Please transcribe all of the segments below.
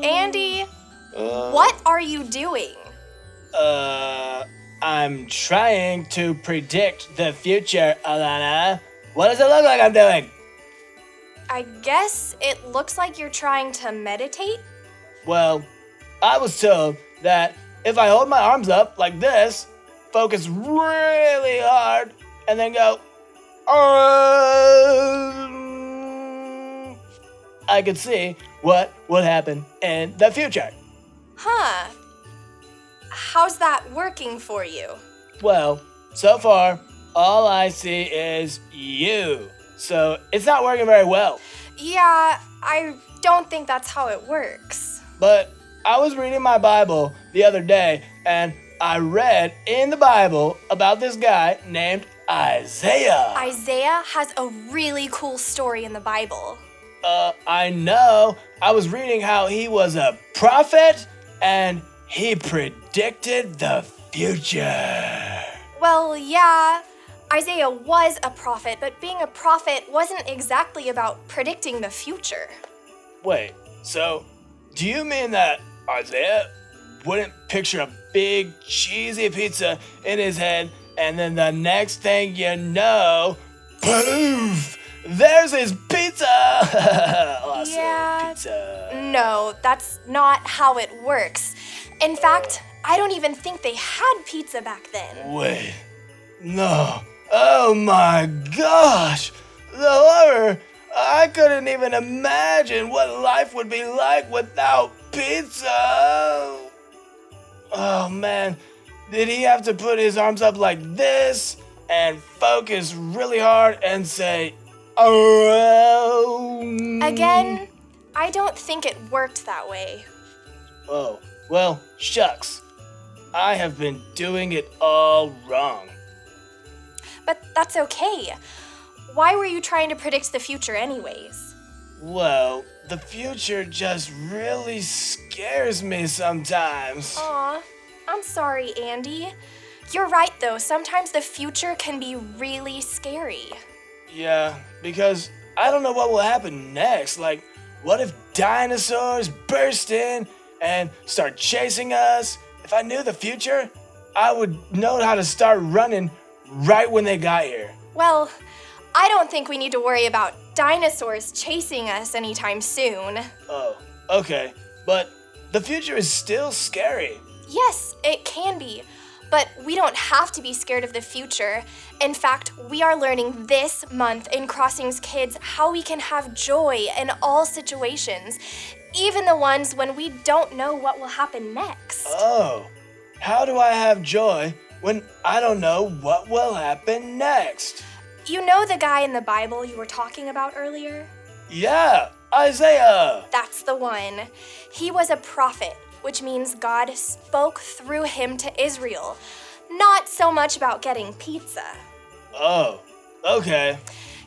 Andy, what are you doing? I'm trying to predict the future, Alanna. What does it look like I'm doing? I guess it looks like you're trying to meditate? Well, I was told that if I hold my arms up like this, focus really hard, and then go, I could see what would happen in the future. Huh. How's that working for you? Well, so far, all I see is you. So it's not working very well. Yeah, I don't think that's how it works. But I was reading my Bible the other day, and I read in the Bible about this guy named Isaiah. Isaiah has a really cool story in the Bible. I know. I was reading how he was a prophet, and he predicted the future. Well, yeah, Isaiah was a prophet, but being a prophet wasn't exactly about predicting the future. Wait, so do you mean that Isaiah wouldn't picture a big cheesy pizza in his head, and then the next thing you know, poof, there's his pizza! Awesome pizza. No, that's not how it works. In fact, I don't even think they had pizza back then. Wait, no. Oh my gosh! The horror! I couldn't even imagine what life would be like without pizza! Oh man, did he have to put his arms up like this and focus really hard and say, oh? Again, I don't think it worked that way. Oh, well, shucks. I have been doing it all wrong. But that's okay. Why were you trying to predict the future anyways? Well, the future just really scares me sometimes. Aw, I'm sorry, Andy. You're right though, sometimes the future can be really scary. Yeah, because I don't know what will happen next. Like, what if dinosaurs burst in and start chasing us? If I knew the future, I would know how to start running right when they got here. Well, I don't think we need to worry about dinosaurs chasing us anytime soon. Oh, okay. But the future is still scary. Yes, it can be. But we don't have to be scared of the future. In fact, we are learning this month in Crossings Kids how we can have joy in all situations, even the ones when we don't know what will happen next. Oh, how do I have joy when I don't know what will happen next? You know the guy in the Bible you were talking about earlier? Yeah, Isaiah. That's the one. He was a prophet, which means God spoke through him to Israel. Not so much about getting pizza. Oh, okay.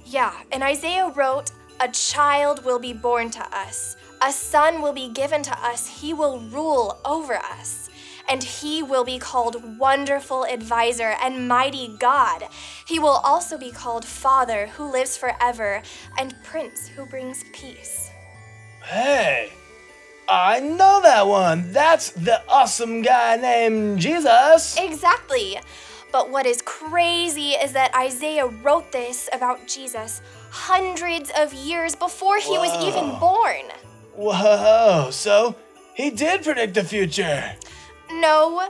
Yeah, and Isaiah wrote, "A child will be born to us. A son will be given to us. He will rule over us. And he will be called Wonderful Advisor and Mighty God. He will also be called Father, who lives forever, and Prince, who brings peace." Hey, I know that one. That's the awesome guy named Jesus. Exactly. But what is crazy is that Isaiah wrote this about Jesus hundreds of years before he was even born. Whoa, so he did predict the future. No,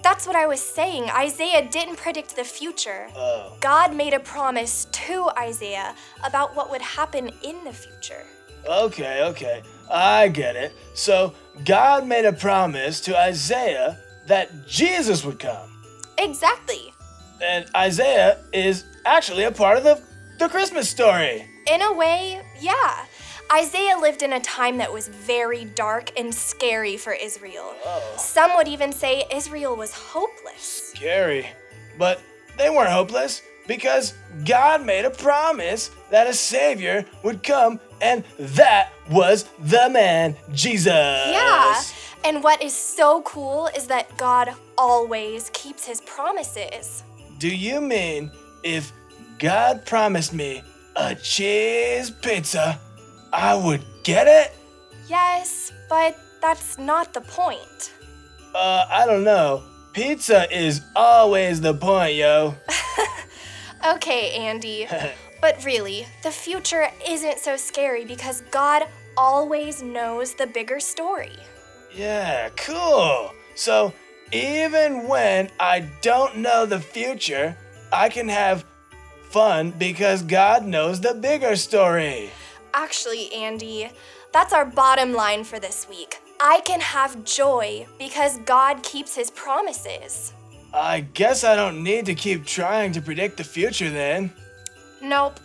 that's what I was saying. Isaiah didn't predict the future. Oh. God made a promise to Isaiah about what would happen in the future. Okay, I get it. So God made a promise to Isaiah that Jesus would come. Exactly. And Isaiah is actually a part of the Christmas story. In a way, yeah. Isaiah lived in a time that was very dark and scary for Israel. Oh. Some would even say Israel was hopeless. Scary. But they weren't hopeless because God made a promise that a Savior would come, and that was the man, Jesus. Yeah, And what is so cool is that God always keeps his promises. Do you mean if God promised me a cheese pizza, I would get it? Yes, but that's not the point. I don't know. Pizza is always the point, yo. Okay, Andy. But really, the future isn't so scary because God always knows the bigger story. Yeah, cool. So even when I don't know the future, I can have fun because God knows the bigger story. Actually, Andy, that's our bottom line for this week. I can have joy because God keeps his promises. I guess I don't need to keep trying to predict the future then. Nope.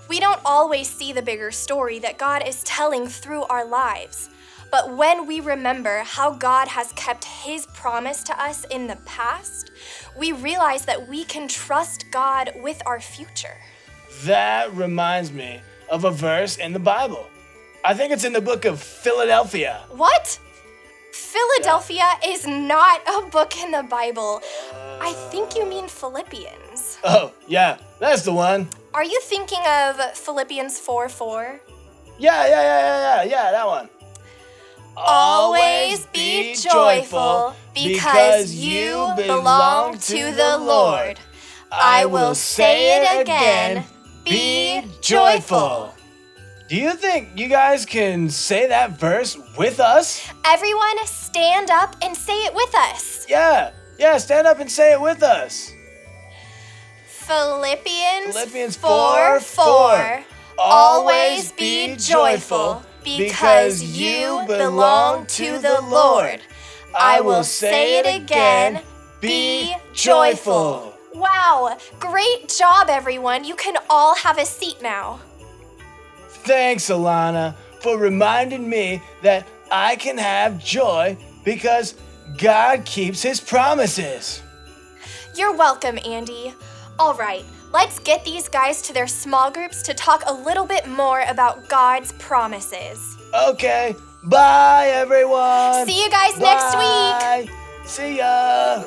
We don't always see the bigger story that God is telling through our lives. But when we remember how God has kept his promise to us in the past, we realize that we can trust God with our future. That reminds me of a verse in the Bible. I think it's in the book of Philadelphia. What? Philadelphia is not a book in the Bible. I think you mean Philippians. Oh, yeah, that's the one. Are you thinking of Philippians 4:4? Yeah, that one. Always be joyful because you belong to the Lord. I will say it again, be joyful. Do you think you guys can say that verse with us? Everyone stand up and say it with us. Yeah, stand up and say it with us. Philippians 4:4. Always be joyful because you belong to the Lord. I will say it again, be joyful. Wow, great job, everyone. You can all have a seat now. Thanks, Alanna, for reminding me that I can have joy because God keeps his promises. You're welcome, Andy. All right, let's get these guys to their small groups to talk a little bit more about God's promises. Okay, bye everyone. See you guys next week. See ya.